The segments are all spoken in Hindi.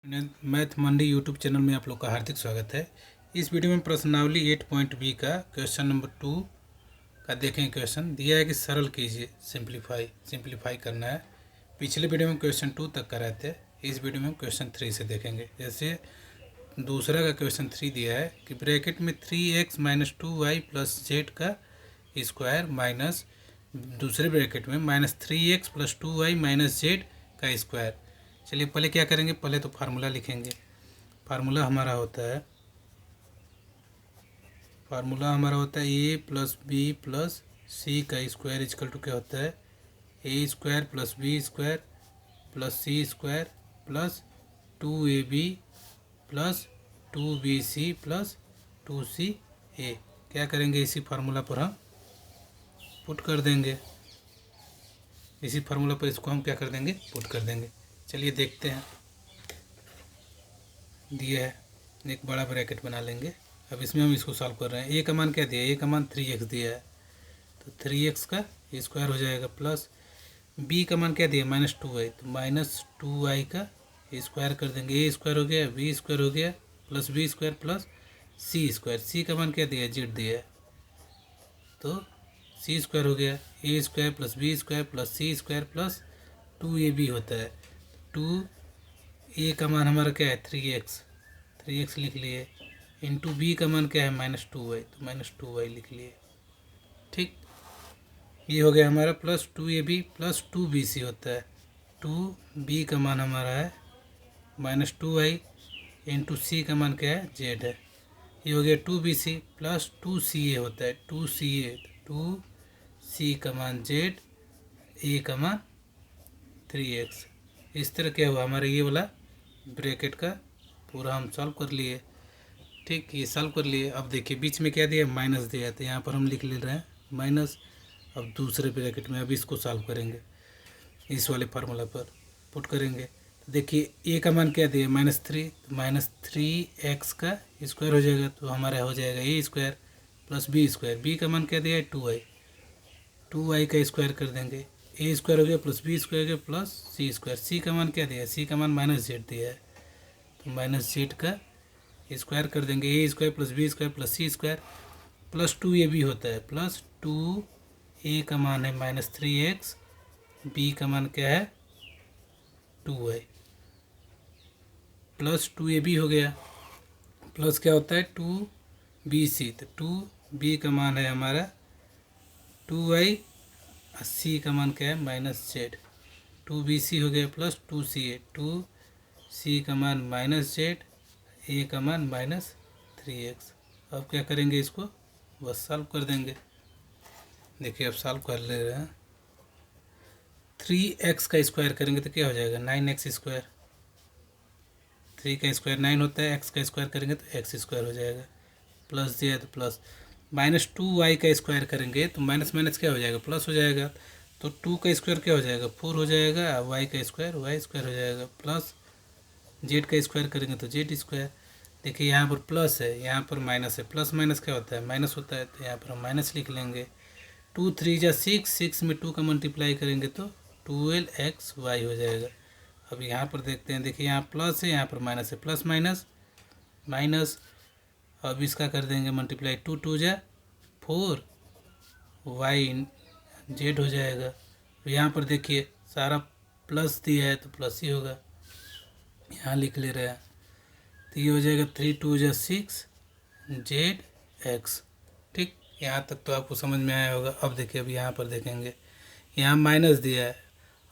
मैथ मंडी यूट्यूब चैनल में आप लोग का हार्दिक स्वागत है। इस वीडियो में प्रश्नावली 8.b का क्वेश्चन नंबर 2 का देखें। क्वेश्चन दिया है कि सरल कीजिए, सिंप्लीफाई करना है। पिछले वीडियो में क्वेश्चन 2 तक कराए थे, इस वीडियो में क्वेश्चन 3 से देखेंगे। जैसे दूसरा का क्वेश्चन 3 दिया है कि ब्रैकेट में 3x - 2y + z का स्क्वायर माइनस दूसरे ब्रैकेट में -3x + 2y - z का स्क्वायर। चलिए पहले क्या करेंगे, पहले तो फार्मूला लिखेंगे। फार्मूला हमारा होता है a + b + c का स्क्वायर इक्वल टू क्या होता है, a² + b² + c² + 2ab + 2bc + 2ca। क्या करेंगे, इसी फार्मूला पर हम पुट कर देंगे। इसी फार्मूला पर इसको हम क्या कर देंगे, पुट कर देंगे। चलिए देखते हैं। दिया है, एक बड़ा ब्रैकेट बना लेंगे। अब इसमें हम इसको सॉल्व कर रहे हैं। a का मान क्या दिया है, a का मान 3x दिया है, तो 3x का स्क्वायर हो जाएगा, प्लस b का मान क्या दिया है -2y, तो -2y का स्क्वायर कर देंगे। a² हो गया, b² हो गया, plus b² plus c²। c का मान क्या दिया है, z दिया है, तो c² हो गया, a² + b² + c² + 2ab होता है। 2a का मान हमारा क्या है 3x लिख लिए, इंटू b का मान क्या है -2y, तो -2y लिख लिए। ठीक, ये हो गया हमारा, प्लस 2ab + 2bc होता है। 2b का मान हमारा है -2y, इंटू c का मान क्या है z है। ये हो गया 2bc + 2ca होता है, 2ca, 2c का मान z, a का मान 3x। इस तरह क्या हुआ हमारे ये वाला ब्रैकेट का पूरा हम सॉल्व कर लिए। ठीक, ये सॉल्व कर लिए। अब देखिए बीच में क्या दिया, माइनस दिया है, तो यहाँ पर हम लिख ले रहे हैं माइनस। अब दूसरे ब्रैकेट में अब इसको सॉल्व करेंगे, इस वाले फार्मूला पर पुट करेंगे। तो देखिए a का मान क्या दिया -3, तो -3x का स्क्वायर हो जाएगा, तो हमारा हो जाएगा a² + b²। b का मान क्या दिया है 2y का स्क्वायर कर देंगे, a² हो गया प्लस b² हो गया प्लस c²। c का मान क्या दिया है, c का मान -z दिया है, तो -z का स्क्वायर कर देंगे। a² + b² + c² plus 2ab होता है, प्लस 2a का मान है -3x, b का मान क्या है 2y, प्लस 2ab हो गया, प्लस क्या होता है 2bc, तो 2b का मान है हमारा 2y, c का मान क्या है -z। 2bc हो गया प्लस 2ca, 2c का मान -z, a का मान -3x। अब क्या करेंगे, इसको बस सॉल्व कर देंगे। देखिए अब सॉल्व कर ले रहे हैं। 3x का स्क्वायर करेंगे तो क्या हो जाएगा 9x²। 3 का स्क्वायर 9 होता है, x का स्क्वायर करेंगे तो x² हो जाएगा, प्लस दिया तो प्लस। -2y का स्क्वायर करेंगे तो माइनस माइनस क्या हो जाएगा, प्लस हो जाएगा, तो 2 का स्क्वायर क्या हो जाएगा 4 हो जाएगा, y का स्क्वायर y² हो जाएगा, प्लस z का स्क्वायर करेंगे तो z²। देखिए यहाँ पर प्लस है, यहाँ पर माइनस है, प्लस माइनस क्या होता है माइनस होता है, तो यहाँ पर हम माइनस लिख लेंगे। 2 3 जा 6, 6 में 2 का मल्टीप्लाई करेंगे तो 12xy हो जाएगा। अब यहाँ पर देखते हैं, देखिए यहाँ प्लस है, यहाँ पर माइनस है, प्लस माइनस माइनस। अब इसका कर देंगे मल्टीप्लाई, 2 2 जा 4, y z हो जाएगा। तो यहाँ पर देखिए सारा प्लस दिया है तो प्लस ही होगा, यहाँ लिख ले रहे हैं, तो ये हो जाएगा 3 2 जा 6 zx। ठीक, यहाँ तक तो आपको समझ में आया होगा। अब देखिए, अब यहाँ पर देखेंगे, यहाँ माइनस दिया है,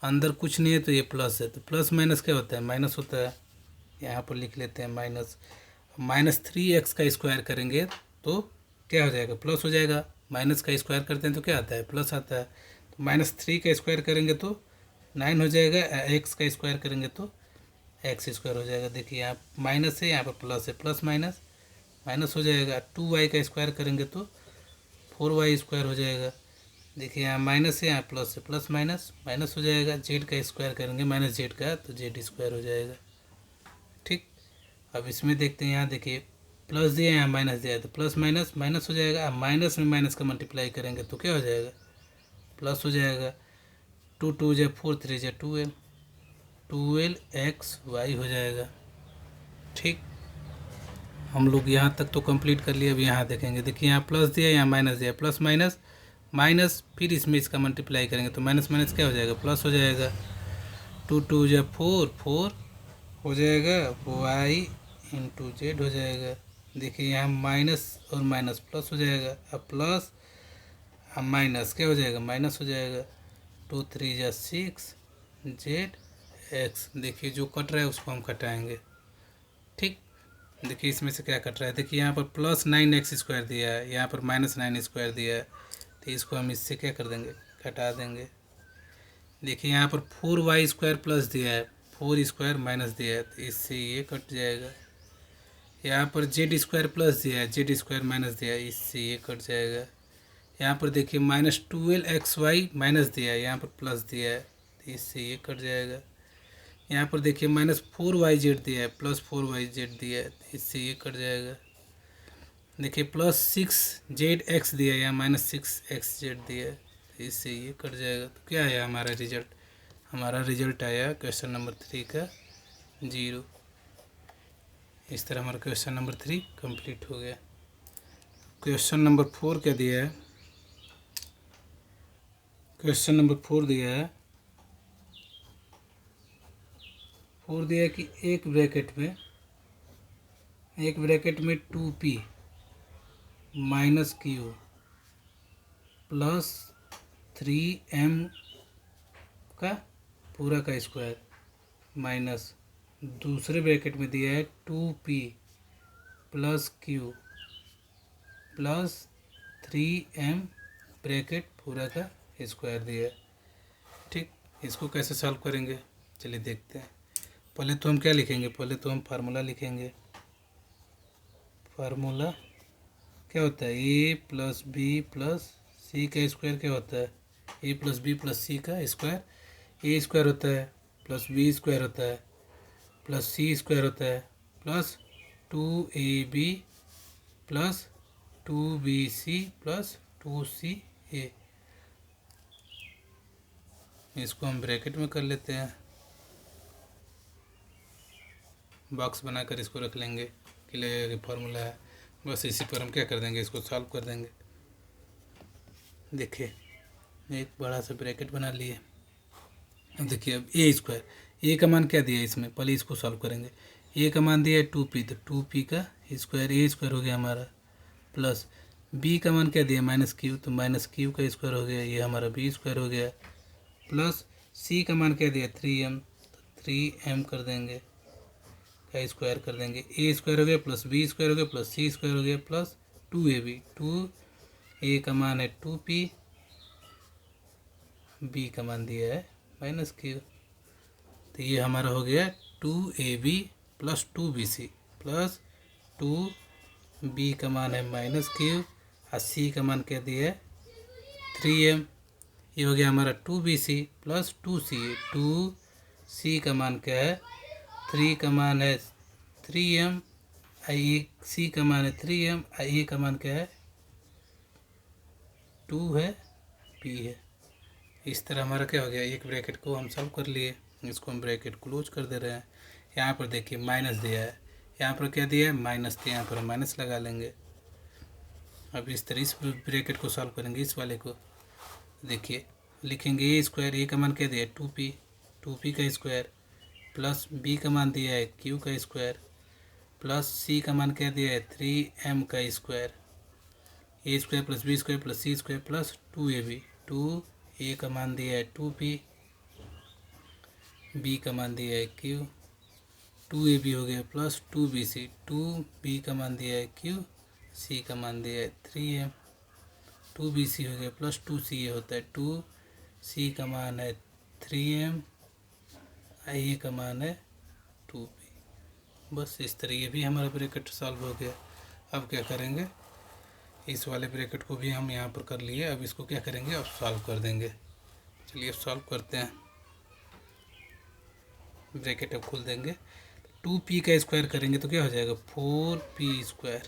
अंदर कुछ नहीं है तो ये प्लस है, तो प्लस माइनस क्या होता है माइनस होता है। यहाँ पर लिख लेते हैं माइनस। -3x का स्क्वायर करेंगे तो क्या हो जाएगा, प्लस हो जाएगा। माइनस का स्क्वायर करते हैं तो क्या आता है, प्लस आता है। तो -3 का स्क्वायर करेंगे तो 9 हो जाएगा, x का स्क्वायर करेंगे तो x² हो जाएगा। देखिए यहाँ माइनस है, यहाँ पर प्लस है, प्लस माइनस माइनस हो जाएगा। 2y का स्क्वायर करेंगे तो 4y² हो जाएगा। देखिए यहाँ माइनस है, यहाँ प्लस है, प्लस माइनस माइनस हो जाएगा। z का स्क्वायर करेंगे -z का तो z² हो जाएगा। ठीक, अब इसमें देखते हैं, यहाँ देखिए प्लस दिया, यहाँ माइनस दिया है, तो प्लस माइनस माइनस हो जाएगा। माइनस में माइनस का मल्टीप्लाई करेंगे तो क्या हो जाएगा, प्लस हो जाएगा। 2 2 जा 4, 3 जा 12, 12xy हो जाएगा। ठीक, हम लोग यहाँ तक तो कंप्लीट कर लिए। अब यहाँ देखेंगे, देखिए यहाँ प्लस दिया, यहाँ माइनस दिया, प्लस माइनस माइनस, फिर इसमें इसका मल्टीप्लाई करेंगे तो माइनस माइनस क्या हो जाएगा, प्लस हो जाएगा। टू टू या फोर, फोर हो जाएगा, वाई इंटू जेड हो जाएगा। देखिए यहाँ माइनस और माइनस प्लस हो जाएगा, अब प्लस अब माइनस क्या हो जाएगा, माइनस हो जाएगा। टू थ्री या सिक्स, जेड एक्स। देखिए जो कट रहा है उसको हम कटाएंगे। ठीक, देखिए इसमें से क्या कट रहा है, देखिए यहाँ पर प्लस 9x² दिया है, यहाँ पर -9² दिया है, तो इसको हम इससे क्या कर देंगे, कटा देंगे। देखिए यहाँ पर 4y² प्लस दिया है, 4² माइनस दिया है, तो इससे ये कट जाएगा। यहाँ पर z² प्लस दिया है, z² माइनस दिया है, इससे ये कट जाएगा। यहाँ पर देखिए -12xy माइनस दिया है, यहाँ पर प्लस दिया है, तो इससे ये कट जाएगा। यहाँ पर देखिए -4yz दिया है, +4yz दिया है, तो इससे ये कट जाएगा। देखिए +6zx दिया है, यहाँ -6xz दिया है, तो इससे ये कट जाएगा। तो क्या आया हमारा रिजल्ट, हमारा रिजल्ट आया क्वेश्चन नंबर 3 का 0। इस तरह हमारा क्वेश्चन नंबर 3 कंप्लीट हो गया। क्वेश्चन नंबर 4 क्या दिया है, क्वेश्चन नंबर 4 दिया है, 4 दिया है कि एक ब्रैकेट में 2p minus Q plus 3m का पूरा का स्क्वायर माइनस दूसरे ब्रैकेट में दिया है 2p plus Q plus 3m bracket पूरा का स्क्वायर दिया है। ठीक, इसको कैसे सॉल्व करेंगे, चलिए देखते हैं। पहले तो हम क्या लिखेंगे, पहले तो हम फार्मूला लिखेंगे। फार्मूला क्या होता है, a plus B plus C का स्क्वायर क्या होता है, a plus B plus C का स्क्वायर, a स्क्वायर होता है प्लस बी स्क्वायर होता है प्लस सी स्क्वायर होता है plus 2ab plus 2bc plus 2ca। इसको हम ब्रैकेट में कर लेते हैं, बॉक्स बनाकर इसको रख लेंगे कि ले फार्मूला है। बस इसी पर हम क्या कर देंगे, इसको सॉल्व कर देंगे। देखिए एक बड़ा सा ब्रैकेट बना लिए। अब देखिए अब a², a का मान क्या दिया है इसमें, पहले इसको सॉल्व करेंगे। a का मान दिया है 2p, तो 2p का स्क्वायर a² हो गया हमारा, प्लस b का मान क्या दिया -q, तो -q का स्क्वायर हो गया, ये हमारा b² हो गया, प्लस c का मान क्या दिया 3m, तो 3m कर देंगे का स्क्वायर कर देंगे, a² हो गया प्लस b² हो गया प्लस c² हो गया प्लस 2ab, 2a का मान है 2p, b का मान दिया है -q, तो ये हमारा हो गया 2ab plus 2bc plus 2b का मान है -q और c का मान क्या दिया है 3m। ये हो गया हमारा 2bc प्लस 2ca, 2c का मान क्या है 3 का मान है 3m, c का मान है 3m, a का मान क्या है 2 है, p है। इस तरह हमारा क्या हो गया, एक ब्रैकेट को हम सॉल्व कर लिए, इसको हम ब्रैकेट क्लोज कर दे रहे हैं। यहाँ पर देखिए माइनस दिया है, यहाँ पर क्या दिया है माइनस, तो यहाँ पर हम माइनस लगा लेंगे। अब इस तरह इस ब्रैकेट को सॉल्व करेंगे, इस वाले को देखिए लिखेंगे a², a का मान क्या दिया है 2p, 2p का स्क्वायर प्लस b का मान दिया है q का स्क्वायर प्लस c का मान क्या दिया है 3m का square, a² plus b² plus c² plus 2ab, 2a का मान दिया है 2p, b का मान दिया है q, 2ab हो गया प्लस 2bc, 2b का मान दिया है q, c का मान दिया है 3m, 2bc हो गया प्लस 2ca होता है 2c का मान है 3m, a का मान है 2p। बस इस तरह ये भी हमारा ब्रैकेट सॉल्व हो गया। अब क्या करेंगे, इस वाले ब्रैकेट को भी हम यहाँ पर कर लिए, अब इसको क्या करेंगे, अब सॉल्व कर देंगे। चलिए सॉल्व करते हैं, ब्रैकेट अब खोल देंगे, 2p का स्क्वायर करेंगे तो क्या हो जाएगा 4p²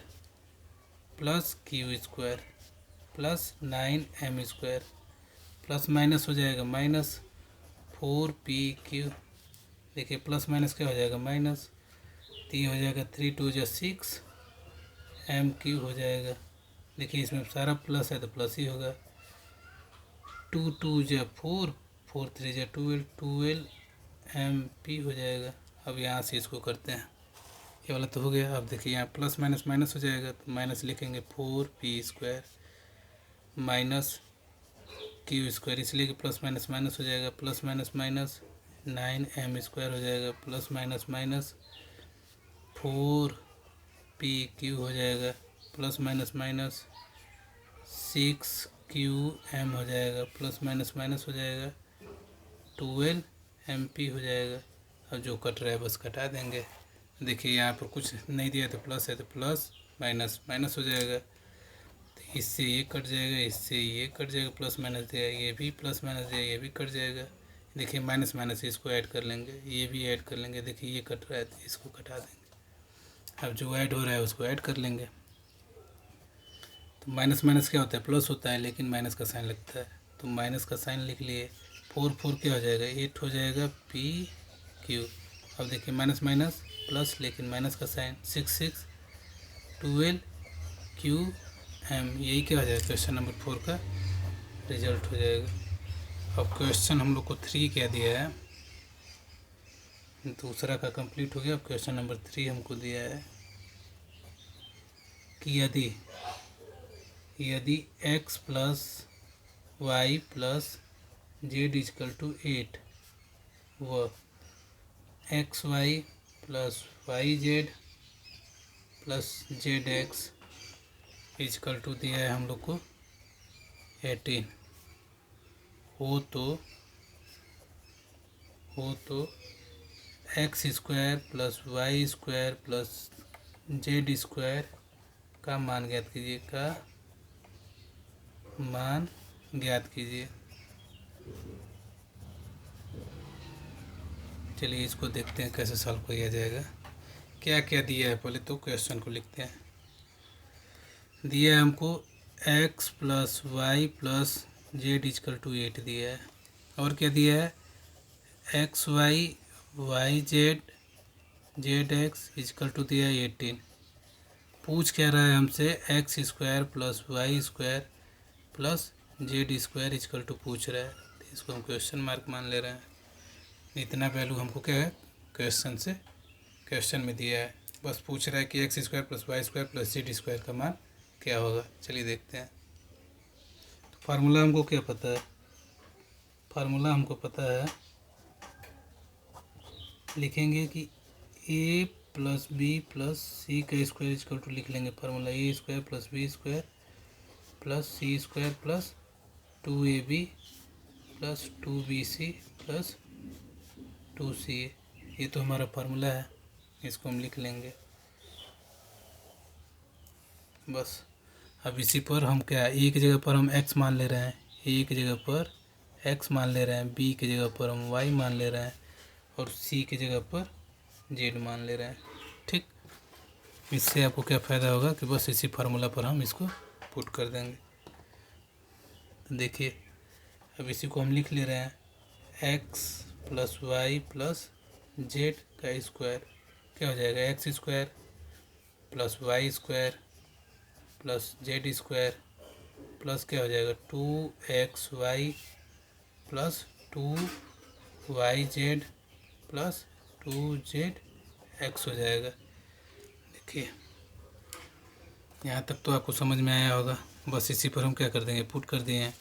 plus q² plus 9m² plus minus हो जाएगा -4pq, देखिए प्लस माइनस क्या हो जाएगा माइनस, तो ये हो जाएगा 3 2 जा 6 एम क्यू हो जाएगा। देखिए इसमें सारा प्लस है तो प्लस ही होगा। 2 2 जा 4 4 3 जा 12 12 एम पी हो जाएगा। अब यहाँ से इसको करते हैं, ये वाला तो हो गया। अब देखिए यहाँ प्लस माइनस माइनस हो जाएगा, तो माइनस लिखेंगे 4p² माइनस q², इसलिए कि प्लस माइनस माइनस हो जाएगा, प्लस माइनस माइनस 9m² हो जाएगा, प्लस माइनस माइनस 4pq हो जाएगा, प्लस माइनस माइनस 6qm हो जाएगा, प्लस माइनस माइनस हो जाएगा 12mp हो जाएगा। अब जो कट रहा है बस कटा देंगे। देखिए यहाँ पर कुछ नहीं दिया तो प्लस है तो प्लस माइनस माइनस हो जाएगा, तो इससे ये कट जाएगा, इससे ये कट जाएगा, प्लस माइनस दिया ये भी प्लस माइनस दिया ये भी कट जाएगा। देखिए माइनस माइनस इसको ऐड कर लेंगे, ये भी ऐड कर लेंगे। देखिए ये कट रहा है तो इसको कटा देंगे। अब जो ऐड हो रहा है उसको ऐड कर लेंगे। तो माइनस माइनस क्या होता है, प्लस होता है, लेकिन माइनस का साइन लगता है, तो माइनस का साइन लिख लिए। 4 4 क्या हो जाएगा, 8 हो जाएगा PQ। अब देखिए माइनस माइनस प्लस, लेकिन माइनस का साइन, 6 6 12QM, यही क्या हो जाएगा, क्वेश्चन नंबर 4 का रिजल्ट हो जाएगा। अब क्वेश्चन हम लोग को 3 क्या दिया है, दूसरा का कंप्लीट हो गया। अब क्वेश्चन नंबर 3 हमको दिया है कि यदि x plus y plus z equal to 8 व x y plus y z plus z x equal to दिया है हम लोग को 18 हो तो x² plus y² plus z² का मान ज्ञात कीजिए, चलिए इसको देखते हैं कैसे सॉल्व किया जाएगा। क्या क्या दिया है, पहले तो क्वेश्चन को लिखते हैं। दिया है हमको x plus y plus z equal to 8 दिया है, और क्या दिया है, x y y z z x equal to दिया है 18। पूछ क्या रहा है हमसे, x² plus y² plus z² is equal to पूछ रहा है, तो इसको हम क्वेश्चन मार्क मान ले रहे हैं। इतना वैल्यू हमको क्या है क्वेश्चन में दिया है, बस पूछ रहा है कि x² plus y² plus z² का मान क्या होगा। चलिए देखते हैं। तो फार्मूला हमको क्या पता है, फार्मूला हमको पता है, लिखेंगे कि a plus B plus C का स्क्वायर इजकल टू लिख लेंगे formula a² plus b² plus c² plus 2ab plus 2bc plus 2ca। ये तो हमारा फार्मूला है, इसको हम लिख लेंगे बस। अब इसी पर हम क्या, ए की जगह पर हम x मान ले रहे हैं, ए की जगह पर x मान ले रहे हैं, बी की जगह पर हम y मान ले रहे हैं, और सी की जगह पर z मान ले रहे हैं। ठीक, इससे आपको क्या फ़ायदा होगा कि बस इसी फार्मूला पर हम इसको पुट कर देंगे। तो देखिए अब इसी को हम लिख ले रहे हैं, x plus y plus z का स्क्वायर क्या हो जाएगा, x² plus y² plus z² plus क्या हो जाएगा 2xy plus 2yz plus 2zx हो जाएगा। देखिए यहाँ तक तो आपको समझ में आया होगा, बस इसी पर हम क्या कर देंगे, पुट कर दिए हैं।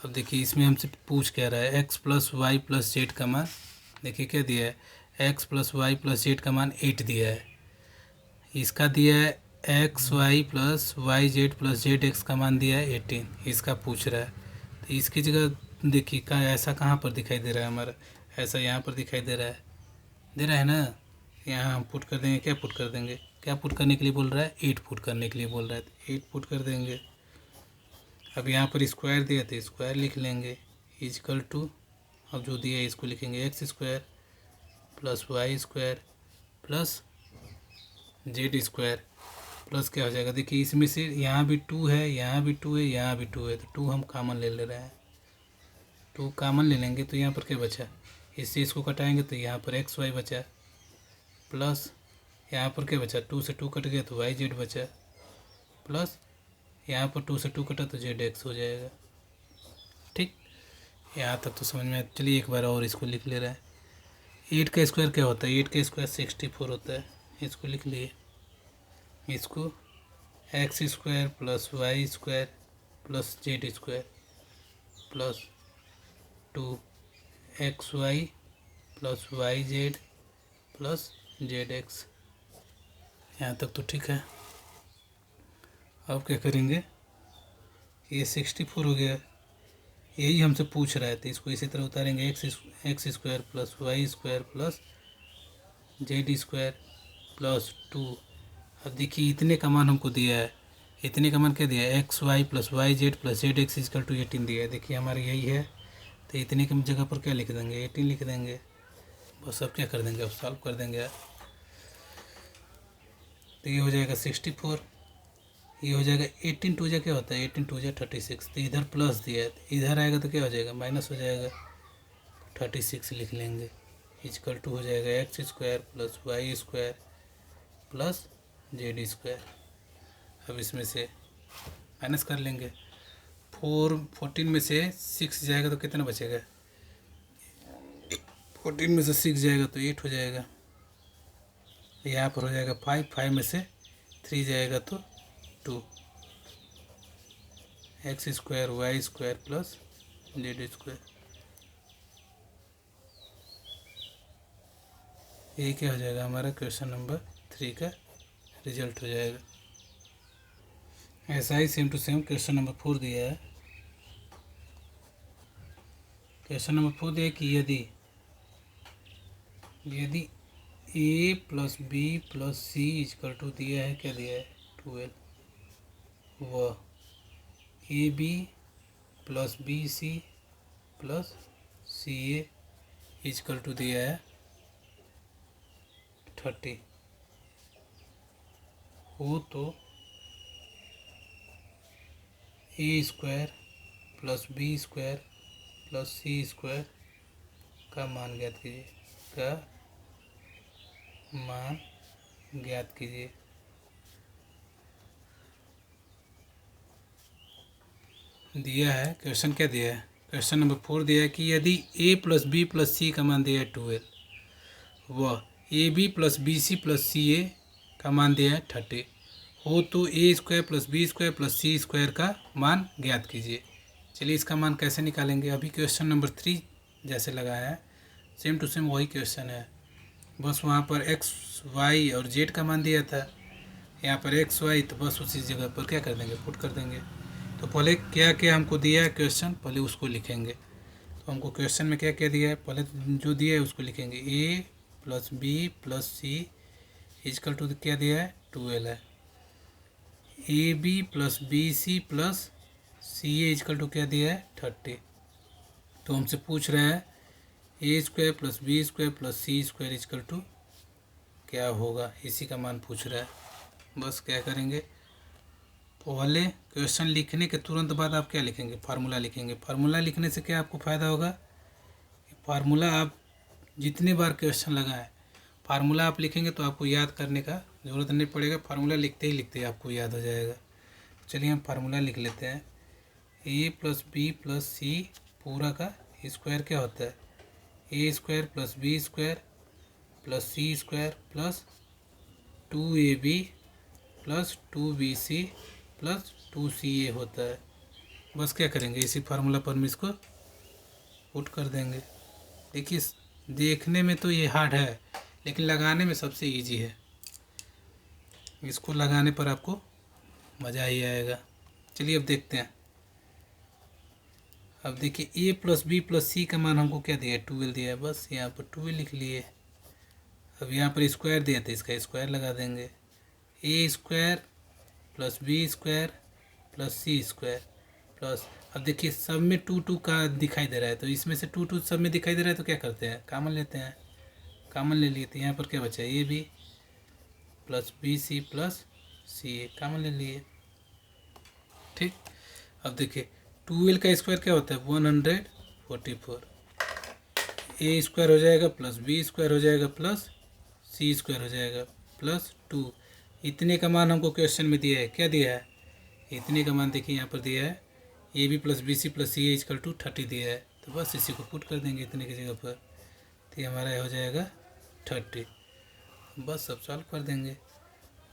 अब देखिए इसमें हमसे पूछ क्या रहा है, x plus y plus z का मान, देखिए क्या दिया है, x plus y plus z का मान 8 दिया है, इसका दिया है x y plus y z plus z x का मान दिया है 18, इसका पूछ रहा है। तो इसकी जगह देखिए ऐसा कहाँ पर दिखाई दे रहा है हमारा, ऐसा यहाँ पर दिखाई दे रहा है ना, यहाँ हम पुट कर देंगे, क्या पुट करने के लिए बोल रहा है, 8 पुट करने के लिए बोल रहा है, तो 8 पुट कर देंगे। अब यहाँ पर स्क्वायर दिया तो स्क्वायर लिख लेंगे इजकल टू, अब जो दिया है इसको लिखेंगे x² plus y² plus z² plus क्या हो जाएगा, देखिए इसमें से यहाँ भी 2 है, यहाँ भी 2 है, यहाँ भी 2 है, तो 2 हम कॉमन ले रहे हैं, 2 कॉमन ले लेंगे तो यहाँ पर क्या बचा, इससे इसको कटाएंगे तो यहाँ पर xy बचा प्लस यहाँ पर क्या बचा, 2 से 2 कट गया तो वाई जेड बचा, प्लस यहाँ पर 2 से 2 कटा तो जेड एक्स हो जाएगा। ठीक, यहाँ तक तो समझ में आया। चलिए एक बार और इसको लिख ले रहा है। 8 का स्क्वायर क्या होता है, 8 का स्क्वायर 64 होता है। इसको लिख लिए, इसको x square plus Y square plus Z square plus 2xy plus y z plus z x. यहाँ तक तो ठीक है। अब क्या करेंगे, ये 64 हो गया, यही हमसे पूछ रहा है तो इसको इसी तरह उतारेंगे। X square plus Y square plus Z square plus 2। अब देखिए इतने का मान हमको दिया है, इतने का मान क्या दिया है, x y plus y z plus z x equal to 18 दिया है। देखिए हमारे यही है, तो इतने की जगह पर क्या लिख देंगे, 18 लिख देंगे। बस अब क्या कर देंगे, अब सॉल्व कर देंगे यार। तो ये हो जाएगा 64, ये हो जाएगा 18 टू जा क्या होता है, 18 टू जा 36। तो इधर प्लस दिया है, तो इधर आएगा तो क्या हो जाएगा, माइनस हो जाएगा। 36 लिख लेंगे, इजकल टू हो जाएगा x square plus Y square plus Z square. अब इसमें से माइनस कर लेंगे, 14 में से 6 जाएगा तो कितना बचेगा, 14 में से 6 जाएगा तो 8 हो जाएगा। यहाँ पर हो जाएगा 5 में से 3 जाएगा तो 2, x square y square plus Z square. ये क्या हो जाएगा, हमारा क्वेश्चन नंबर 3 का रिजल्ट हो जाएगा। ऐसा ही same to same question number 4 दिया है। क्वेश्चन नंबर 4 दिया है कि यदि A plus B plus C equal to दिया है, क्या दिया है 12, व A B plus B C plus C A equal to दिया है 30 हो तो A square plus B square plus C square का मान ज्ञात कीजिए, का मान ज्ञात कीजिए। दिया है क्वेश्चन, क्या दिया है, क्वेश्चन नंबर 4 दिया है कि यदि a plus B plus C का मान दिया है 12, व A B plus B C plus C A का मान दिया है 30 हो तो A square plus B square plus C square का मान ज्ञात कीजिए। चलिए इसका मान कैसे निकालेंगे, अभी क्वेश्चन नंबर 3 जैसे लगाया है सेम टू सेम वही क्वेश्चन है, बस वहाँ पर एक्स वाई और जेड का मान दिया था, यहाँ पर एक्स वाई, तो बस उसी जगह पर क्या कर देंगे, पुट कर देंगे। तो पहले क्या क्या हमको दिया है क्वेश्चन, पहले उसको लिखेंगे। तो हमको क्वेश्चन में क्या क्या दिया है, पहले जो दिया है उसको लिखेंगे। A plus B plus C equal to क्या दिया है 12 है। A B plus B C plus C A equal to क्या दिया है 30। तो हमसे पूछ रहा है A square plus B square plus C square equal to क्या होगा, इसी का मान पूछ रहा है। बस क्या करेंगे, पहले क्वेश्चन लिखने के तुरंत बाद आप क्या लिखेंगे, फार्मूला लिखेंगे। फार्मूला लिखने से क्या आपको फ़ायदा होगा, फार्मूला आप जितने बार क्वेश्चन लगाएं फार्मूला आप लिखेंगे तो आपको याद करने का ज़रूरत नहीं पड़ेगा, फार्मूला लिखते ही आपको याद हो जाएगा। चलिए हम फार्मूला लिख लेते हैं। A plus B plus C पूरा का स्क्वायर क्या होता है, A square plus B square plus C square plus 2ab plus 2bc plus 2ca होता है। बस क्या करेंगे, इसी फार्मूला पर हम इसको पुट कर देंगे। देखिए देखने में तो ये हार्ड है लेकिन लगाने में सबसे इजी है, इसको लगाने पर आपको मज़ा ही आएगा। चलिए अब देखते हैं। अब देखिए ए प्लस बी प्लस सी का मान हमको क्या दिया है 12 दिया है, बस यहाँ पर 12 लिख लिए। अब यहाँ पर स्क्वायर दिया था, इसका स्क्वायर लगा देंगे। A square plus B square plus C square plus, अब देखिए सब में 2 का दिखाई दे रहा है तो इसमें से 2 सब में दिखाई दे रहा है तो क्या करते हैं, कॉमन लेते हैं। कॉमन ले लिए तो यहाँ पर क्या बचा, a B plus B C plus C a, common ले लिए। ठीक, अब देखिए 12 का स्क्वायर क्या होता है 144, ए स्क्वायर हो जाएगा प्लस बी स्क्वायर हो जाएगा प्लस सी स्क्वायर हो जाएगा प्लस 2। इतने का मान हमको क्वेश्चन में दिया है, क्या दिया है, इतने का मान देखिए यहाँ पर दिया है A B plus B C plus C A equal to 30 दिया है, तो बस इसी को पुट कर देंगे इतने की जगह पर, तो ये हमारा हो जाएगा 30। बस सब सॉल्व कर देंगे।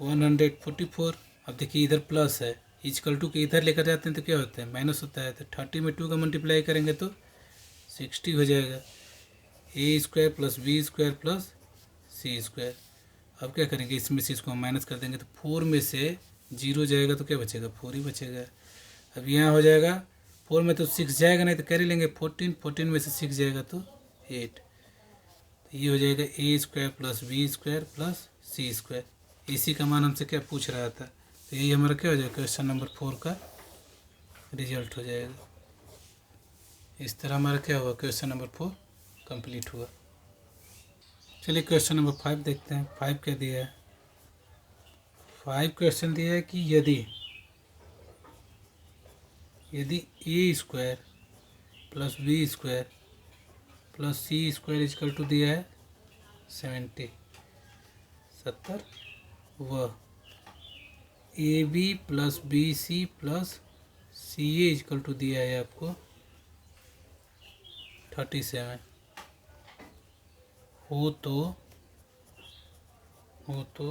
144। अब देखिए इधर प्लस है, इक्वल टू के इधर लेकर जाते हैं तो क्या होता है, माइनस होता है, तो 30 में 2 का मल्टीप्लाई करेंगे तो 60 हो जाएगा। A square plus B square plus C square. अब क्या करेंगे, इसमें से इसको हम माइनस कर देंगे तो 4 में से 0 जाएगा तो क्या बचेगा, 4 ही बचेगा। अब यहाँ हो जाएगा 4 में तो 6 जाएगा, नहीं तो कैरी लेंगे 14, 14 में से 6 जाएगा तो 8। तो ये हो जाएगा A square plus B square plus C square. इसी का मान हमसे क्या पूछ रहा था, तो यही हमारा क्या हो जाएगा, क्वेश्चन नंबर 4 का रिजल्ट हो जाएगा। इस तरह हमारा क्या हुआ, क्वेश्चन नंबर 4 कंप्लीट हुआ। चलिए क्वेश्चन नंबर 5 देखते हैं। 5 क्या दिया है, 5 क्वेश्चन दिया है कि यदि A square plus B square plus C square equal to दिया है 70 व A B plus B C plus C A equal to दिया है आपको 37 हो तो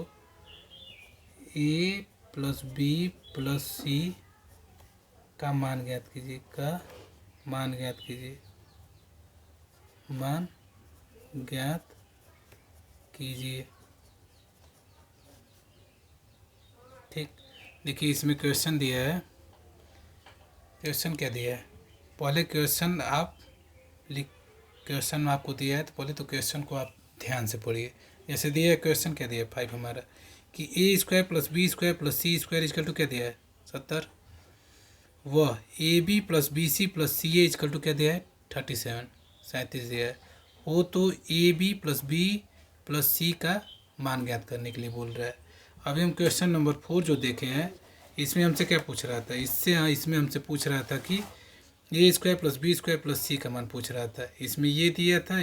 A plus B plus C का मान ज्ञात कीजिए, मान ज्ञात कीजिए। ठीक, देखिए इसमें क्वेश्चन दिया है, क्वेश्चन क्या दिया है, पहले क्वेश्चन क्वेश्चन आपको दिया है तो पहले तो क्वेश्चन को आप ध्यान से पढ़िए। जैसे दिया है क्वेश्चन क्या दिया है 5 हमारा कि A square plus B square plus C square equal to क्या दिया है 70 व A B plus B C plus C A equal to क्या दिया है 37 दिया है। हो तो A B plus B plus C का मान ज्ञात करने के लिए बोल रहा है। अभी हम क्वेश्चन नंबर 4 जो देखे हैं इसमें हमसे क्या पूछ रहा था, इसमें हमसे पूछ रहा था कि A square plus B square plus C का मान पूछ रहा था। इसमें ये दिया था,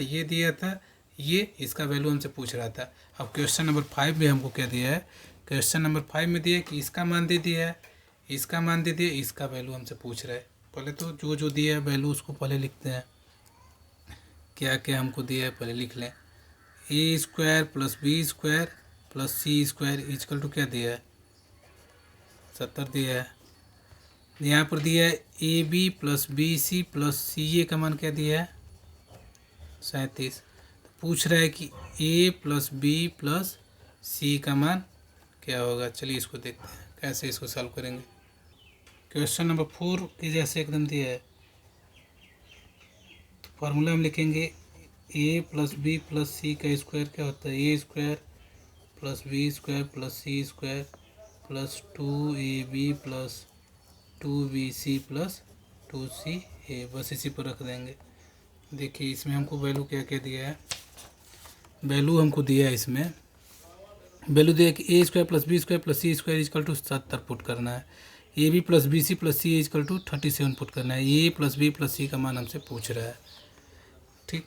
ये इसका वैल्यू हमसे पूछ रहा था। अब क्वेश्चन नंबर 5 में हमको क्या दिया है, क्वेश्चन नंबर 5 में दिया है कि इसका मान दे दिया है, इसका मान दे दिया, इसका वैल्यू हमसे पूछ रहा है। पहले तो जो दिया है वैल्यू उसको पहले लिखते हैं, क्या क्या हमको दिया है पहले लिख लें। A square plus B square plus C square equal to क्या दिया है 70 दिया है। यहाँ पर दिया है A B plus B C plus C A का मान क्या दिया है 37। तो पूछ रहा है कि ए प्लस बी प्लस सी का मान क्या होगा। चलिए इसको देखते हैं कैसे इसको सॉल्व करेंगे। क्वेश्चन नंबर 4 के जैसे एकदम दिया है, तो फार्मूला हम लिखेंगे A plus B plus C का स्क्वायर क्या होता है, A square plus B square plus C square plus 2ab plus 2bc plus 2ca। बस इसी पर रख देंगे। देखिए इसमें हमको वैल्यू क्या क्या दिया है, वैल्यू हमको दिया है, इसमें वैल्यू दिया है कि A square plus B square plus C square equal to 70 put करना है, A B plus B C plus C equal to 37 put करना है। A plus B plus C का मान हमसे पूछ रहा है। ठीक,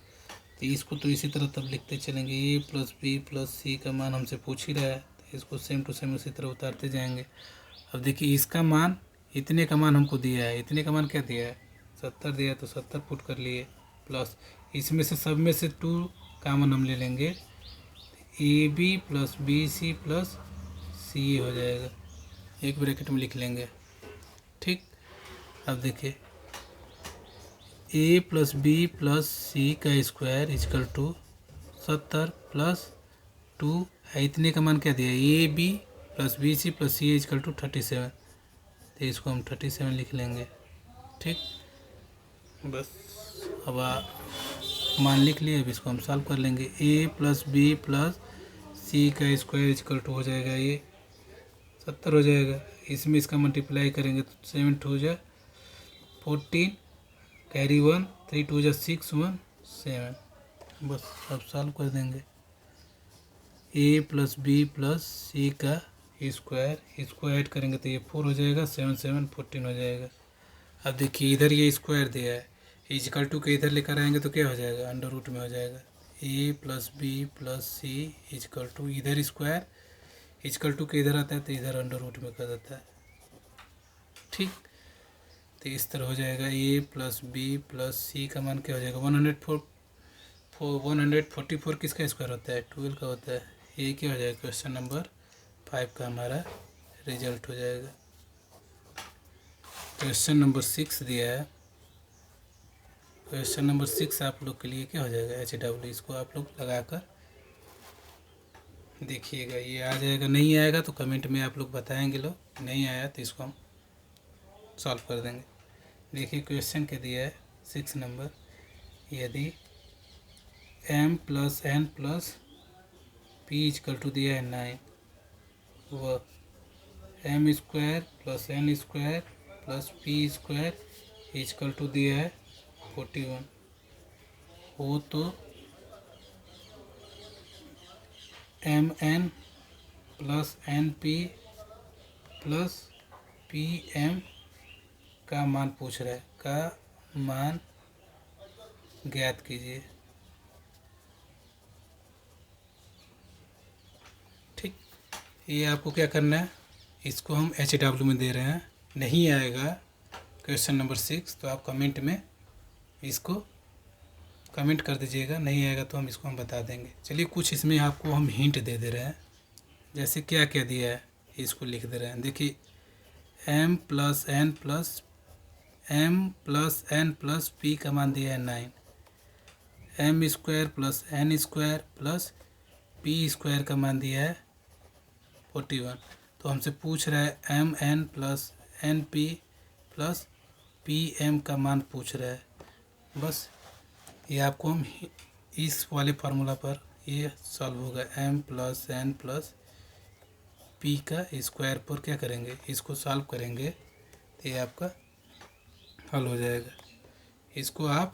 तो इसको तो इसी तरह तब लिखते चलेंगे, ए प्लस बी प्लस सी का मान हमसे पूछ ही रहा है, तो इसको सेम टू सेम उसी तरह उतारते जाएंगे। अब देखिए इसका मान, इतने का मान हमको दिया है, इतने का मान क्या दिया है 70 दिया है, तो 70 पुट कर लिए, प्लस इसमें से सब में से 2 कामन हम ले लेंगे, A B plus B C plus C हो जाएगा, एक ब्रैकेट में लिख लेंगे। ठीक, अब देखिए ए प्लस बी प्लस सी का स्क्वायर इक्वल टू 70 प्लस 2 है, इतने का मान क्या दिया है A B plus B C plus C equal to 37, तो इसको हम 37 लिख लेंगे। ठीक, बस अब मान लिख लिए, अब इसको हम सॉल्व कर लेंगे। ए प्लस बी प्लस सी का स्क्वायर इक्वल टू हो जाएगा, ये 70 हो जाएगा, इसमें इसका मल्टीप्लाई करेंगे तो 7 हो जाए 14, कैरी 1, 3 2 जा 6 1 7। बस अब सॉल्व कर देंगे। ए प्लस बी प्लस सी का स्क्वायर, इसको ऐड करेंगे तो ये 4 हो जाएगा, 7 7 14 हो जाएगा। अब देखिए इधर ये स्क्वायर दिया है, इक्वल टू के इधर लेकर आएंगे तो क्या हो जाएगा, अंडर रूट में हो जाएगा। A plus B plus C equal to इधर स्क्वायर इक्वल टू के इधर आता है तो इधर अंडर रूट में कर देता है। ठीक, तो इस तरह हो जाएगा A plus B plus C का मान क्या हो जाएगा 144 किसका स्क्वायर होता है 12 का होता है। ये क्या हो जाएगा क्वेश्चन नंबर 5 का हमारा रिजल्ट हो जाएगा। क्वेश्चन नंबर 6 दिया है। क्वेश्चन नंबर 6 आप लोग के लिए क्या हो जाएगा HW, इसको आप लोग लगाकर देखिएगा ये आ जाएगा। नहीं आएगा तो कमेंट में आप लोग बताएंगे, लोग नहीं आया तो इसको हम सॉल्व कर देंगे। देखिए क्वेश्चन क्या दिया है 6 नंबर, यदि m plus n plus p equal to दिया है 9 व m square plus n square plus p square equal to दिया है 41 हो तो mn plus np plus pm का मान पूछ रहा है, का मान ज्ञात कीजिए। ठीक, ये आपको क्या करना है, इसको हम HW में दे रहे हैं। नहीं आएगा क्वेश्चन नंबर 6 तो आप कमेंट में इसको कमेंट कर दीजिएगा, नहीं आएगा तो हम बता देंगे। चलिए कुछ इसमें आपको हम हिंट दे रहे हैं, जैसे क्या क्या दिया है इसको लिख दे रहे हैं। देखिए m plus n plus p का मान दिया है 9, m square plus n square plus p square का मान दिया है 41। तो हमसे पूछ रहा है mn plus np plus pm का मान पूछ रहा है। बस ये आपको हम इस वाले फार्मूला पर ये सॉल्व होगा। m plus n plus p का स्क्वायर पर क्या करेंगे, इसको सॉल्व करेंगे तो ये आपका हल हो जाएगा। इसको आप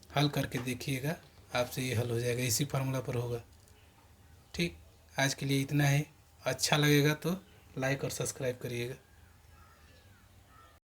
हल करके देखिएगा, आपसे ये हल हो जाएगा, इसी फार्मूला पर होगा। ठीक, आज के लिए इतना है। अच्छा लगेगा तो लाइक और सब्सक्राइब करिएगा।